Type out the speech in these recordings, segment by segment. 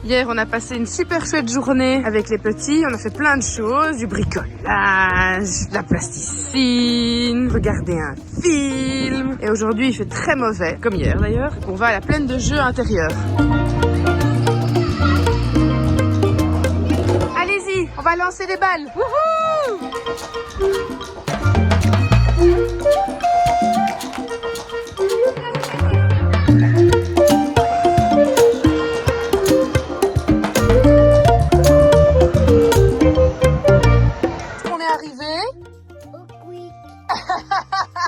Hier, on a passé une super chouette journée avec les petits. On a fait plein de choses, du bricolage, de la plasticine, regarder un film. Et aujourd'hui, il fait très mauvais, comme hier d'ailleurs. Donc on va à la plaine de jeux intérieure. Allez-y, on va lancer des balles. Wouhou!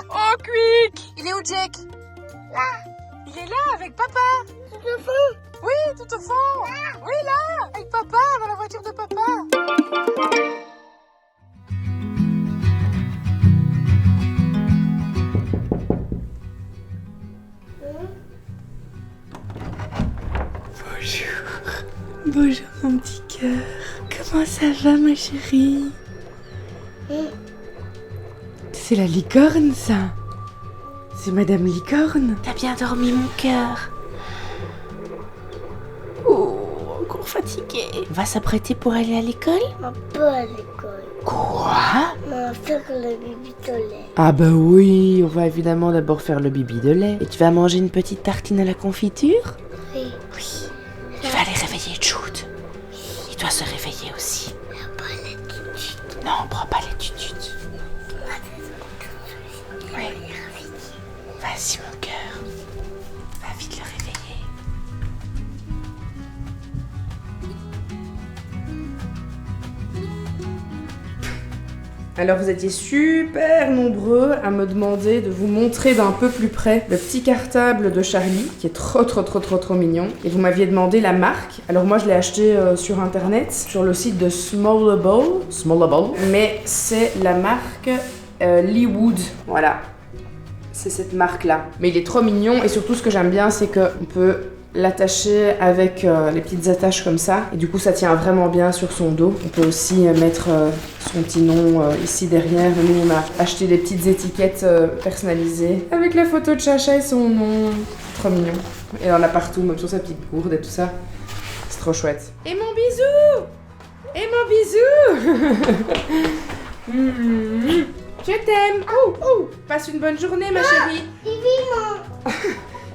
Oh, Quick! Il est où, Jack? Là! Il est là, avec papa! Tout au fond? Oui, tout au fond! Là. Oui, là! Avec papa, dans la voiture de papa! Bonjour. Bonjour, mon petit cœur. Comment ça va, ma chérie? C'est la licorne, ça. C'est Madame Licorne. T'as bien dormi, mon cœur? Oh, encore fatiguée. On va s'apprêter pour aller à l'école? On peut à l'école. Quoi? On va faire le bibi de lait. Ah bah oui, on va évidemment d'abord faire le bibi de lait. Et tu vas manger une petite tartine à la confiture? Oui. Oui. Tu vas aller réveiller Jude. Il doit se réveiller aussi. On prend les tutudes. Non, on prend pas les tutudes. Oui. Vas-y, mon cœur. Va vite le réveiller. Alors vous étiez super nombreux à me demander de vous montrer d'un peu plus près le petit cartable de Charlie, qui est trop mignon. Et vous m'aviez demandé la marque. Alors moi je l'ai acheté sur internet, sur le site de Smallable. Mais c'est la marque Leewood. Voilà. C'est cette marque-là. Mais il est trop mignon et surtout ce que j'aime bien, c'est qu'on peut l'attacher avec les petites attaches comme ça. Et du coup, ça tient vraiment bien sur son dos. On peut aussi mettre son petit nom ici derrière. Nous, on a acheté des petites étiquettes personnalisées avec la photo de Chacha et son nom. Trop mignon. Et on en a partout, même sur sa petite gourde et tout ça. C'est trop chouette. Et mon bisou! Et mon bisou! Je t'aime. Oh. Passe une bonne journée, ma chérie.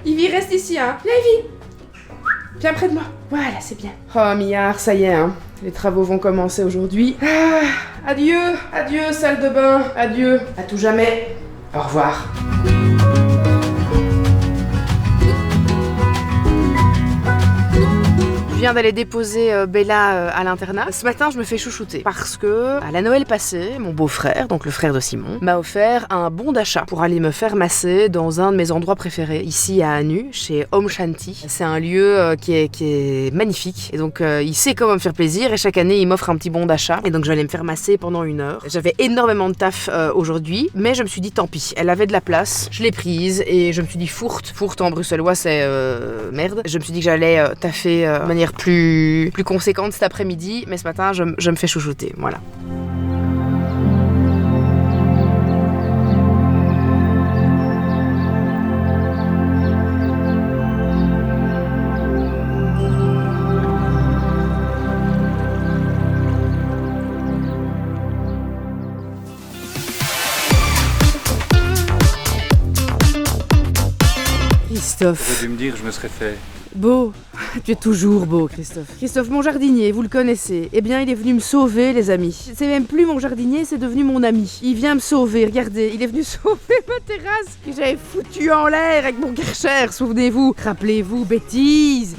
Ivy, reste ici, hein. Viens, Ivy. Viens près de moi. Voilà, c'est bien. Oh, Millard, ça y est, hein. Les travaux vont commencer aujourd'hui. Ah, adieu, salle de bain. Adieu. À tout jamais. Au revoir. Je viens d'aller déposer Bella à l'internat. Ce matin, je me fais chouchouter parce que à la Noël passée, mon beau-frère, donc le frère de Simon, m'a offert un bon d'achat pour aller me faire masser dans un de mes endroits préférés, ici à Anu, chez Om Shanti. C'est un lieu qui est magnifique et donc il sait comment me faire plaisir et chaque année, il m'offre un petit bon d'achat et donc je vais aller me faire masser pendant 1 heure. J'avais énormément de taf aujourd'hui, mais je me suis dit tant pis, elle avait de la place, je l'ai prise et je me suis dit fourte en bruxellois c'est merde. Je me suis dit que j'allais taffer de manière plus conséquente cet après-midi, mais ce matin je me fais chouchouter, voilà. Christophe. J'aurais dû me dire, je me serais fait. Beau, tu es toujours beau, Christophe. Christophe, mon jardinier, vous le connaissez. Eh bien, il est venu me sauver, les amis. C'est même plus mon jardinier, c'est devenu mon ami. Il vient me sauver, regardez, il est venu sauver ma terrasse que j'avais foutue en l'air avec mon Karcher, souvenez-vous. Rappelez-vous, bêtise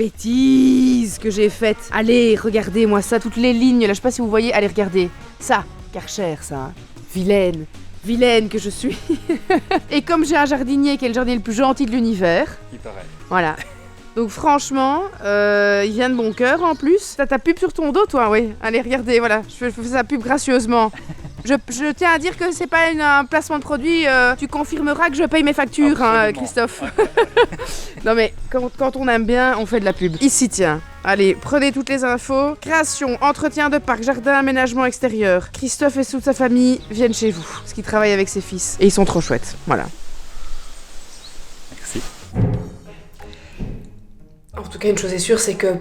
que j'ai faite. Allez, regardez-moi ça, toutes les lignes, là, je sais pas si vous voyez, allez, regardez. Ça, Karcher, ça, hein. Vilaine que je suis. Et comme j'ai un jardinier qui est le jardinier le plus gentil de l'univers. Il paraît. Voilà. Donc franchement, il vient de bon cœur en plus. T'as ta pub sur ton dos, toi, oui. Allez, regardez, voilà. Je fais sa pub gracieusement. Je tiens à dire que c'est pas un placement de produit. Tu confirmeras que je paye mes factures, hein, Christophe. Non mais, quand on aime bien, on fait de la pub. Ici, tiens. Allez, prenez toutes les infos. Création, entretien de parc, jardin, aménagement extérieur. Christophe et toute sa famille viennent chez vous. Parce qu'ils travaillent avec ses fils. Et ils sont trop chouettes. Voilà. Merci. En tout cas, une chose est sûre, c'est que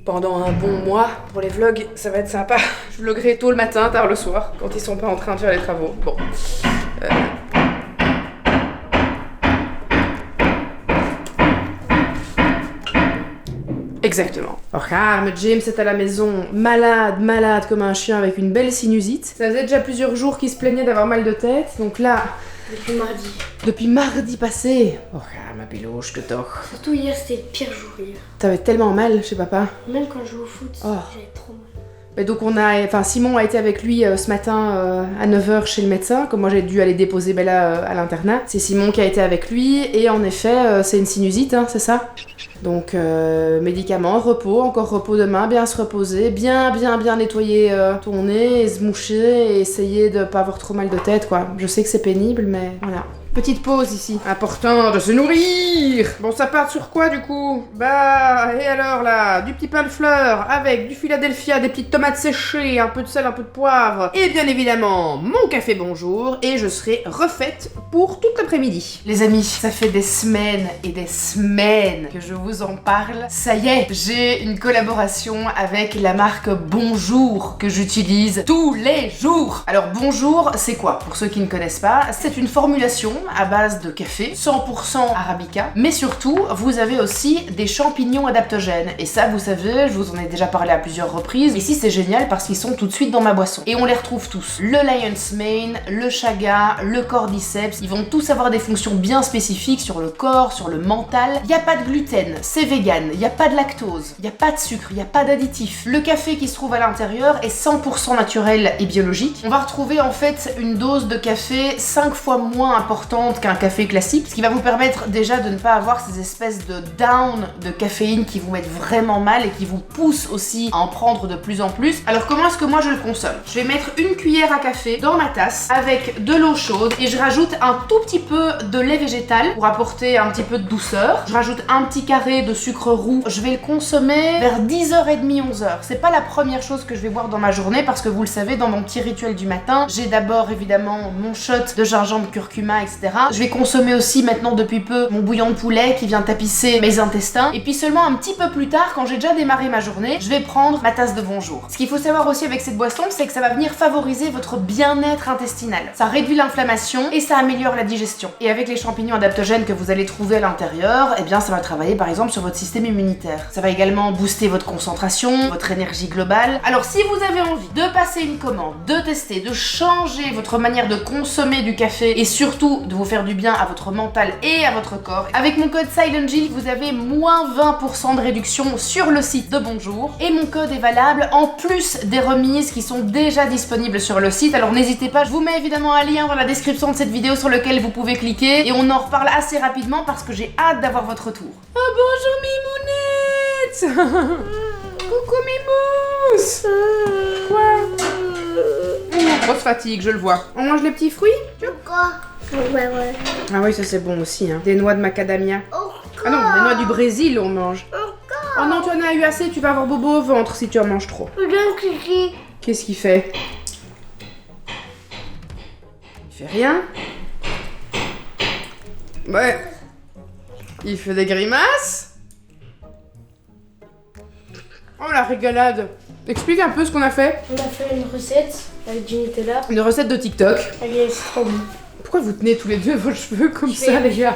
pendant un bon mois. Pour les vlogs, ça va être sympa. Je vloggerai tôt le matin, tard le soir, quand ils sont pas en train de faire les travaux. Bon. Exactement. Regarde, James est à la maison, malade comme un chien avec une belle sinusite. Ça faisait déjà plusieurs jours qu'il se plaignait d'avoir mal de tête, donc là... Depuis mardi passé. Oh, ma biloche que toch. Surtout hier, c'était le pire jour hier. T'avais tellement mal chez papa. Même quand je joue au foot, Oh. j'avais trop mal. Et donc Simon a été avec lui ce matin à 9h chez le médecin, comme moi j'ai dû aller déposer Bella à l'internat. C'est Simon qui a été avec lui, et en effet, c'est une sinusite, hein, c'est ça? Donc médicaments, repos, encore repos demain, bien se reposer, bien nettoyer ton nez, et se moucher, et essayer de pas avoir trop mal de tête, quoi. Je sais que c'est pénible, mais voilà. Petite pause ici. Important de se nourrir. Bon, ça part sur quoi du coup? Bah, et alors là, du petit pain de fleurs avec du Philadelphia, des petites tomates séchées, un peu de sel, un peu de poivre, et bien évidemment mon café bonjour, et je serai refaite pour toute l'après-midi. Les amis, ça fait des semaines et des semaines que je vous en parle. Ça y est, j'ai une collaboration avec la marque Bonjour que j'utilise tous les jours. Alors Bonjour, c'est quoi? Pour ceux qui ne connaissent pas, c'est une formulation à base de café, 100% arabica, mais surtout, vous avez aussi des champignons adaptogènes. Et ça, vous savez, je vous en ai déjà parlé à plusieurs reprises. Ici, c'est génial parce qu'ils sont tout de suite dans ma boisson. Et on les retrouve tous. Le Lion's Mane, le Chaga, le Cordyceps, ils vont tous avoir des fonctions bien spécifiques sur le corps, sur le mental. Il n'y a pas de gluten, c'est vegan, il n'y a pas de lactose, il n'y a pas de sucre, il n'y a pas d'additif. Le café qui se trouve à l'intérieur est 100% naturel et biologique. On va retrouver en fait une dose de café 5 fois moins importante qu'un café classique, ce qui va vous permettre déjà de ne pas avoir ces espèces de down de caféine qui vous mettent vraiment mal et qui vous poussent aussi à en prendre de plus en plus. Alors comment est-ce que moi je le consomme? Je vais mettre une cuillère à café dans ma tasse avec de l'eau chaude et je rajoute un tout petit peu de lait végétal pour apporter un petit peu de douceur. Je rajoute un petit carré de sucre roux. Je vais le consommer vers 10h30, 11h. C'est pas la première chose que je vais boire dans ma journée parce que vous le savez, dans mon petit rituel du matin, j'ai d'abord évidemment mon shot de gingembre, curcuma, etc. Je vais consommer aussi maintenant depuis peu mon bouillon de poulet qui vient tapisser mes intestins. Et puis seulement un petit peu plus tard, quand j'ai déjà démarré ma journée, je vais prendre ma tasse de Bonjour. Ce qu'il faut savoir aussi avec cette boisson, c'est que ça va venir favoriser votre bien-être intestinal. Ça réduit l'inflammation et ça améliore la digestion. Et avec les champignons adaptogènes que vous allez trouver à l'intérieur, eh bien ça va travailler par exemple sur votre système immunitaire. Ça va également booster votre concentration, votre énergie globale. Alors si vous avez envie de passer une commande, de tester, de changer votre manière de consommer du café et surtout de vous faire du bien à votre mental et à votre corps, avec mon code SilentJill, vous avez moins 20% de réduction sur le site de Bonjour. Et mon code est valable en plus des remises qui sont déjà disponibles sur le site. Alors n'hésitez pas, je vous mets évidemment un lien dans la description de cette vidéo sur lequel vous pouvez cliquer et on en reparle assez rapidement parce que j'ai hâte d'avoir votre retour. Oh bonjour Mimounette. Coucou Mimousse. Quoi? Grosse fatigue, je le vois. On mange les petits fruits? Pourquoi? Ouais. Ah oui, ça c'est bon aussi, hein. Des noix de macadamia. Ah non, des noix du Brésil on mange. Oh non, tu en as eu assez, tu vas avoir bobo au ventre si tu en manges trop. Qu'est-ce qu'il fait? Il fait rien? Ouais. Il fait des grimaces? Oh la régalade. Explique un peu ce qu'on a fait. On a fait une recette avec du Nutella. Une recette de TikTok. Allez, c'est trop bon. Pourquoi vous tenez tous les deux vos cheveux comme ça, les gars?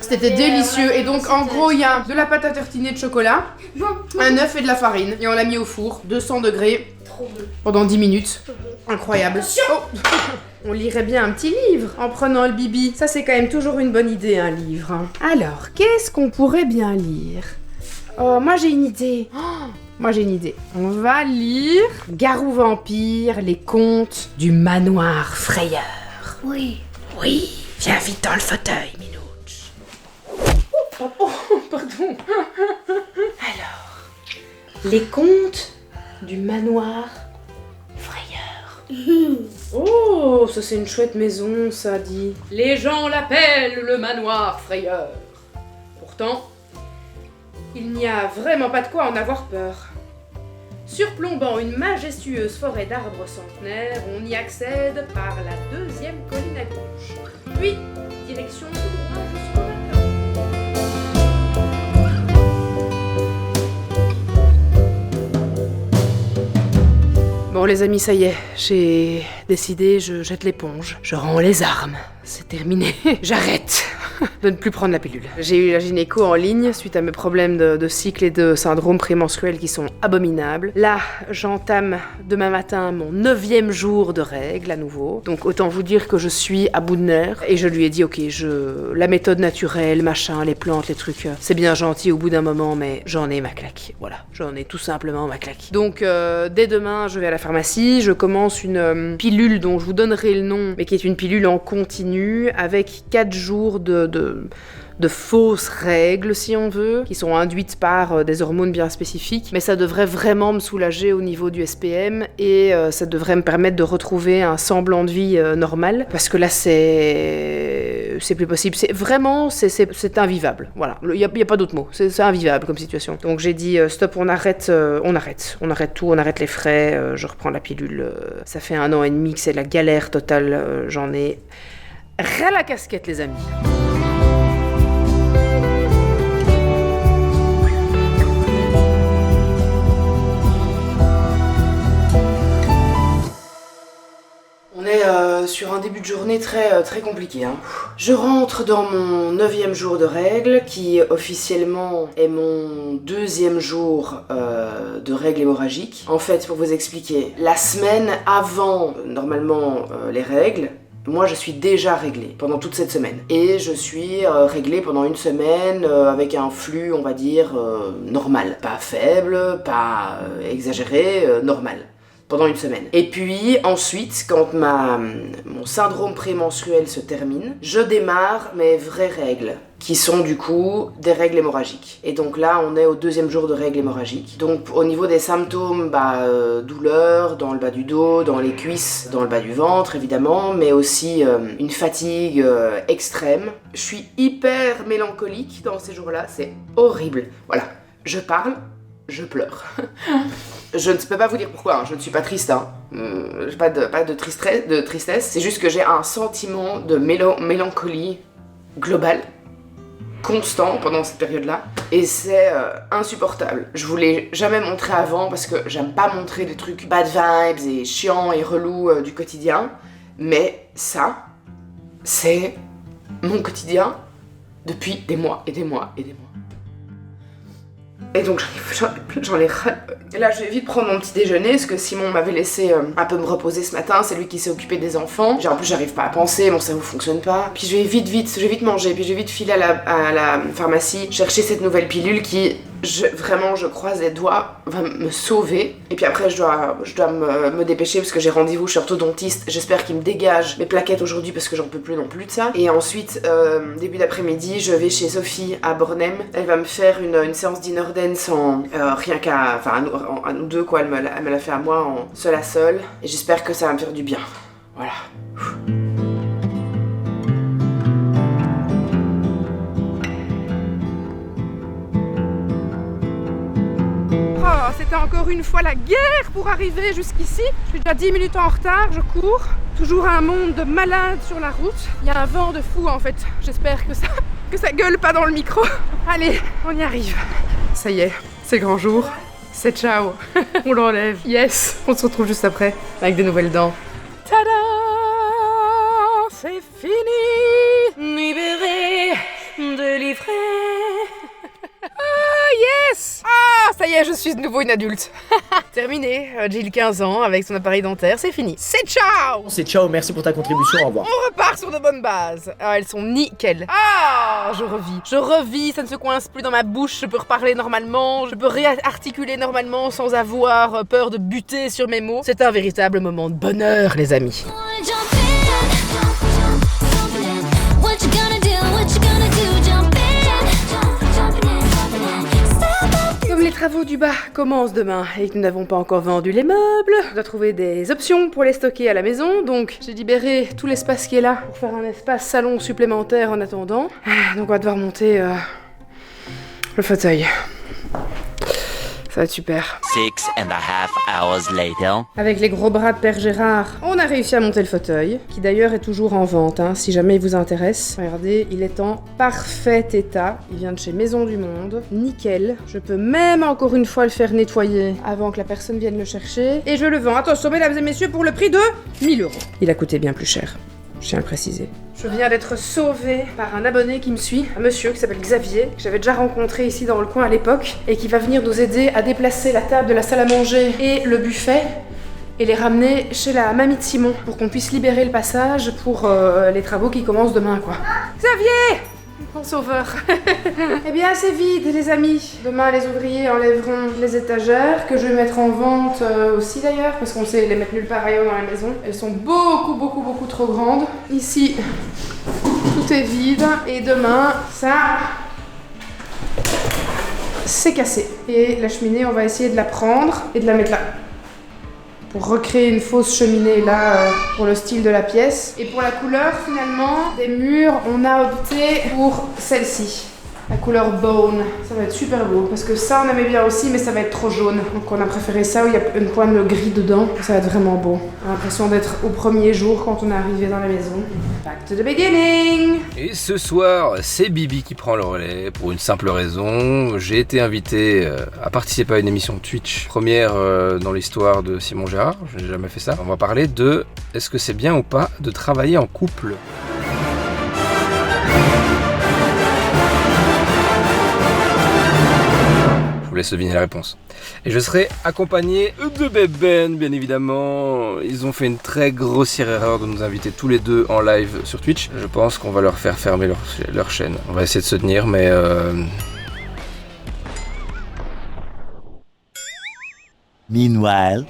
C'était délicieux. Et donc, en gros, il y a de la pâte à tartiner de chocolat, un œuf et de la farine. Et on l'a mis au four, 200 degrés, pendant 10 minutes. Incroyable. Oh. On lirait bien un petit livre en prenant le bibi. Ça, c'est quand même toujours une bonne idée, un livre. Alors, qu'est-ce qu'on pourrait bien lire? Oh, moi j'ai une idée. Moi j'ai une idée. On va lire Garou Vampire, les contes du manoir frayeur. Oui. Oui, viens vite dans le fauteuil, Minouche. Oh, pardon. Alors, les contes du manoir frayeur. Oh, ça c'est une chouette maison, ça dit. Les gens l'appellent le manoir frayeur. Pourtant, il n'y a vraiment pas de quoi en avoir peur. Surplombant une majestueuse forêt d'arbres centenaires, on y accède par la deuxième colline à gauche. Puis, direction tout droit jusqu'au matin. Bon les amis, ça y est, j'ai décidé, je jette l'éponge. Je rends les armes. C'est terminé. J'arrête de ne plus prendre la pilule. J'ai eu la gynéco en ligne suite à mes problèmes de cycle et de syndrome prémenstruel qui sont abominables. Là, j'entame demain matin mon 9e jour de règles à nouveau. Donc autant vous dire que je suis à bout de nerfs. Et je lui ai dit, ok, la méthode naturelle, machin, les plantes, les trucs, c'est bien gentil au bout d'un moment, mais j'en ai ma claque. Voilà, j'en ai tout simplement ma claque. Donc dès demain, je vais à la pharmacie, je commence une pilule dont je vous donnerai le nom, mais qui est une pilule en continu avec 4 jours de fausses règles, si on veut, qui sont induites par des hormones bien spécifiques, mais ça devrait vraiment me soulager au niveau du SPM et ça devrait me permettre de retrouver un semblant de vie normal, parce que là c'est plus possible, c'est invivable, voilà, il y a pas d'autre mot, c'est invivable comme situation. Donc j'ai dit stop, on arrête tout, on arrête les frais, je reprends la pilule, ça fait 1 an et demi que c'est la galère totale, j'en ai ras la casquette les amis. On est sur un début de journée très compliqué. Hein. Je rentre dans mon 9e jour de règles, qui officiellement est mon 2e jour de règles hémorragiques. En fait, pour vous expliquer, la semaine avant, normalement, les règles, moi je suis déjà réglée pendant toute cette semaine. Et je suis réglée pendant une semaine avec un flux, on va dire, normal. Pas faible, pas exagéré, normal. Pendant une semaine. Et puis ensuite, quand mon syndrome prémenstruel se termine, je démarre mes vraies règles, qui sont du coup des règles hémorragiques. Et donc là, on est au 2e jour de règles hémorragiques. Donc au niveau des symptômes, douleur dans le bas du dos, dans les cuisses, dans le bas du ventre évidemment, mais aussi une fatigue extrême. Je suis hyper mélancolique dans ces jours-là, c'est horrible. Voilà, je parle, je pleure. Je ne peux pas vous dire pourquoi, hein. Je ne suis pas triste, hein. Pas de tristesse, c'est juste que j'ai un sentiment de mélancolie globale, constant pendant cette période-là, et c'est insupportable. Je vous l'ai jamais montré avant parce que j'aime pas montrer des trucs bad vibes et chiants et relous du quotidien, mais ça, c'est mon quotidien depuis des mois et des mois et des mois. Et donc j'en ai ras. Et là je vais vite prendre mon petit déjeuner parce que Simon m'avait laissé un peu me reposer ce matin, c'est lui qui s'est occupé des enfants. En plus j'arrive pas à penser, mon cerveau fonctionne pas. Puis je vais vite manger, puis je vais vite filer à la pharmacie, chercher cette nouvelle pilule qui, vraiment je croise les doigts, va me sauver. Et puis après je dois me dépêcher parce que j'ai rendez-vous chez orthodontiste, j'espère qu'il me dégage mes plaquettes aujourd'hui parce que j'en peux plus non plus de ça. Et ensuite, début d'après-midi, je vais chez Sophie à Bornem, elle va me faire une séance d'inner dance en rien qu'à, enfin à nous deux quoi, elle me l'a fait à moi en seul à seul, et j'espère que ça va me faire du bien. Voilà. Oh, c'était encore une fois la guerre pour arriver jusqu'ici. Je suis déjà 10 minutes en retard, je cours. Toujours un monde de malades sur la route. Il y a un vent de fou en fait. J'espère que ça gueule pas dans le micro. Allez, on y arrive. Ça y est, c'est le grand jour. C'est ciao. On l'enlève. Yes. On se retrouve juste après avec des nouvelles dents. Tada! C'est fini. Libéré, délivré. Ah yes! Ah ça y est, je suis de nouveau une adulte. Terminé, Jill 15 ans avec son appareil dentaire, c'est fini. C'est ciao! C'est ciao, merci pour ta contribution, au revoir. On repart sur de bonnes bases. Ah, elles sont nickel. Ah, je revis, ça ne se coince plus dans ma bouche, je peux reparler normalement, je peux réarticuler normalement sans avoir peur de buter sur mes mots. C'est un véritable moment de bonheur, les amis. Les travaux du bas commencent demain et que nous n'avons pas encore vendu les meubles, je dois trouver des options pour les stocker à la maison, donc j'ai libéré tout l'espace qui est là pour faire un espace salon supplémentaire en attendant. Donc on va devoir monter le fauteuil. Ça va être super. 6.5 hours later. Avec les gros bras de Père Gérard, on a réussi à monter le fauteuil, qui d'ailleurs est toujours en vente, hein, si jamais il vous intéresse. Regardez, il est en parfait état. Il vient de chez Maison du Monde. Nickel. Je peux même encore une fois le faire nettoyer avant que la personne vienne le chercher. Et je le vends, attention mesdames et messieurs, pour le prix de 1000 €. Il a coûté bien plus cher. Je tiens à le préciser. Je viens d'être sauvée par un abonné qui me suit, un monsieur qui s'appelle Xavier, que j'avais déjà rencontré ici dans le coin à l'époque, et qui va venir nous aider à déplacer la table de la salle à manger et le buffet, et les ramener chez la mamie de Simon, pour qu'on puisse libérer le passage pour les travaux qui commencent demain, quoi. Xavier! Mon sauveur. Eh bien, c'est vide, les amis. Demain, les ouvriers enlèveront les étagères, que je vais mettre en vente aussi d'ailleurs, parce qu'on sait les mettre nulle part ailleurs dans la maison. Elles sont beaucoup trop grandes. Ici, tout est vide. Et demain, ça... c'est cassé. Et la cheminée, on va essayer de la prendre et de la mettre là. Pour recréer une fausse cheminée là pour le style de la pièce. Et pour la couleur finalement des murs, on a opté pour celle-ci. La couleur bone. Ça va être super beau parce que ça on aimait bien aussi mais ça va être trop jaune. Donc on a préféré ça où il y a une pointe de gris dedans. Ça va être vraiment beau. On a l'impression d'être au premier jour quand on est arrivé dans la maison. Back to the beginning. Et ce soir, c'est Bibi qui prend le relais pour une simple raison. J'ai été invité à participer à une émission Twitch, première dans l'histoire de Simon Gérard. Je n'ai jamais fait ça. On va parler de est-ce que c'est bien ou pas de travailler en couple. Je vous laisse deviner la réponse. Et je serai accompagné de Beben, bien évidemment. Ils ont fait une très grossière erreur de nous inviter tous les deux en live sur Twitch. Je pense qu'on va leur faire fermer leur chaîne. On va essayer de se tenir, mais... Meanwhile.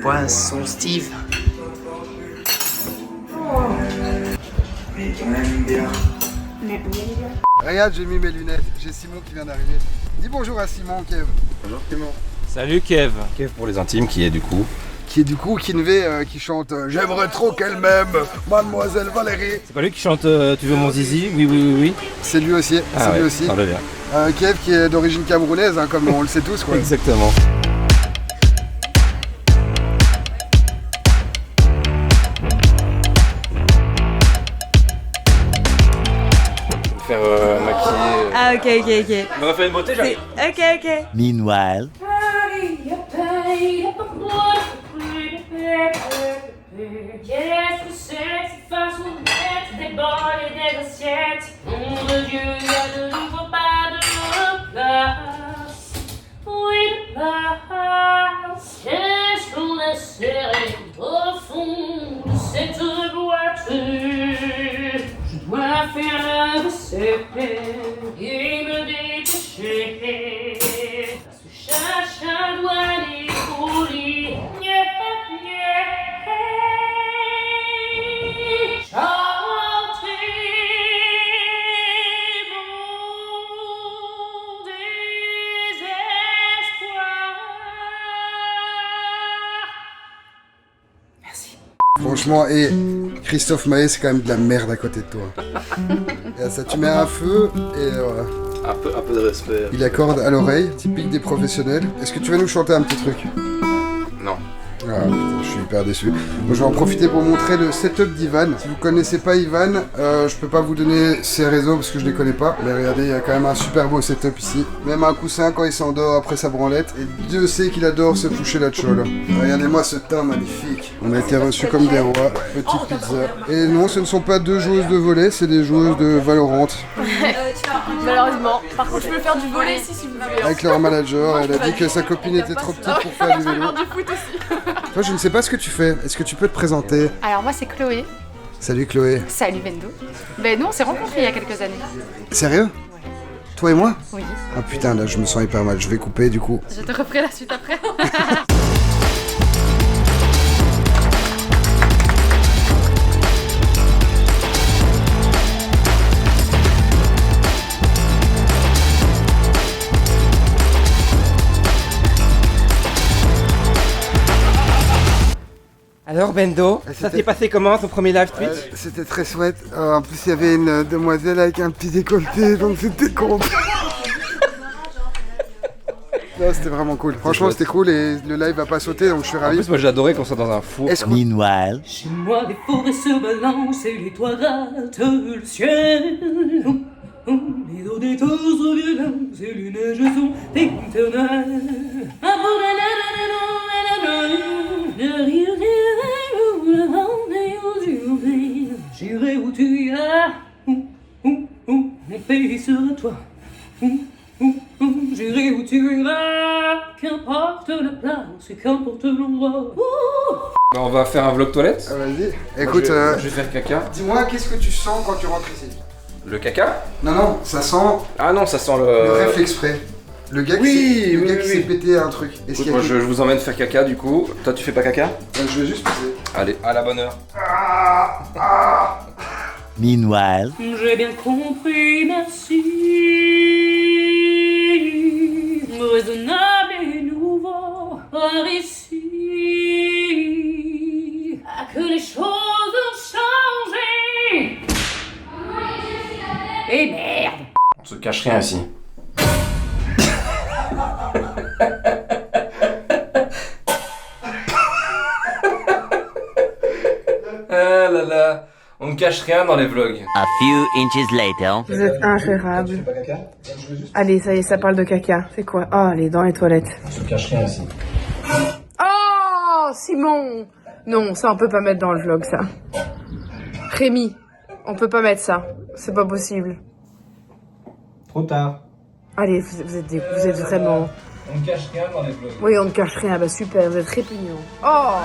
Poisson Steve. Regarde, j'ai mis mes lunettes. J'ai Simon qui vient d'arriver. Dis bonjour à Simon, Kev. Bonjour Simon. Salut Kev. Kev pour les intimes qui est du coup Kinvé qui chante J'aimerais trop qu'elle m'aime, Mademoiselle Valérie. C'est pas lui qui chante Tu veux mon zizi? Oui. C'est lui aussi, Ah c'est lui ouais, aussi. ça va bien. Kev qui est d'origine camerounaise, hein, comme on le sait tous quoi. Exactement. Faire maquiller. Ah, ok. On va faire une beauté, j'arrive. Ok. Meanwhile. Qu'est-ce que c'est cette façon d'être des bols et des assiettes? Nom de Dieu, il y a de nouveau pas de place. Oui, de place. Qu'est-ce qu'on a serré au fond de cette boîte? Je dois faire la vaisselle et me dépêcher. Parce que chacun doit aller au lit. Franchement, et Christophe Maé, c'est quand même de la merde à côté de toi. Et ça, tu mets un feu et voilà. Un peu de respect. Il accorde à l'oreille, typique des professionnels. Est-ce que tu vas nous chanter un petit truc? Non. Ah putain, je suis hyper déçu. Moi, je vais en profiter pour montrer le setup d'Ivan. Si vous connaissez pas Ivan, je peux pas vous donner ses réseaux parce que je les connais pas. Mais regardez, il y a quand même un super beau setup ici. Même un coussin quand il s'endort après sa branlette. Et Dieu sait qu'il adore se coucher la tchole. Regardez-moi ce teint magnifique. On a été reçus comme des rois. Petite pizza. Et non, ce ne sont pas deux joueuses de volley, c'est des joueuses de Valorant. Malheureusement. Par contre, je peux faire du volley ici si vous voulez. Avec leur manager, elle a dit que sa copine était trop petite pour faire du vélo. Du foot aussi. Toi, je ne sais pas ce que tu fais. Est-ce que tu peux te présenter? Alors moi c'est Chloé. Salut Chloé. Salut Bendo. Ben nous on s'est rencontrés il y a quelques années. Sérieux? Toi et moi? Oui. Ah putain, là je me sens hyper mal. Je vais couper du coup. Je te referai la suite après. Alors Bendo, ça s'est passé comment ton premier live Twitch? C'était très chouette. En plus, il y avait une demoiselle avec un petit décolleté, donc c'était con. Non, c'était vraiment cool. Franchement, c'était cool et le live va pas sauter, donc je suis ravi. En plus, moi j'ai adoré qu'on soit dans un four. Meanwhile, Chez moi, les forêts se balancent et les toits grattent le ciel. Les eaux des tours sont violentes et les neiges sont éternelles. J'irai où tu iras, mon pays sera toi. J'irai où tu iras, qu'importe la place et qu'importe l'endroit. On va faire un vlog toilette. Vas-y. Écoute, je vais faire caca. dis-moi, qu'est-ce que tu sens quand tu rentres ici? Le caca? Non, ça sent Ah non, ça sent le réflexe frais. Le gars qui s'est pété un truc. Écoute, moi je vous emmène faire caca du coup. Toi tu fais pas caca? Je vais juste passer. Allez, à la bonne heure. meanwhile, J'ai bien compris, merci. Raisonnable et nouveau, par ici. Que les choses ont changé. Et merde. On se cache rien ici. Ah là là, on ne cache rien dans les vlogs. a few inches later. Vous êtes ingérable. Allez, ça y est, ça parle de caca. C'est quoi? Oh, allez, dans les toilettes. On se cache rien ici. Oh, Simon! Non, ça on peut pas mettre dans le vlog, ça. Rémi, on peut pas mettre ça. C'est pas possible. Trop tard. Allez, vous êtes vraiment... On ne cache rien dans les vlogs. Oui, on ne cache rien. Bah super, vous êtes répugnant. Oh!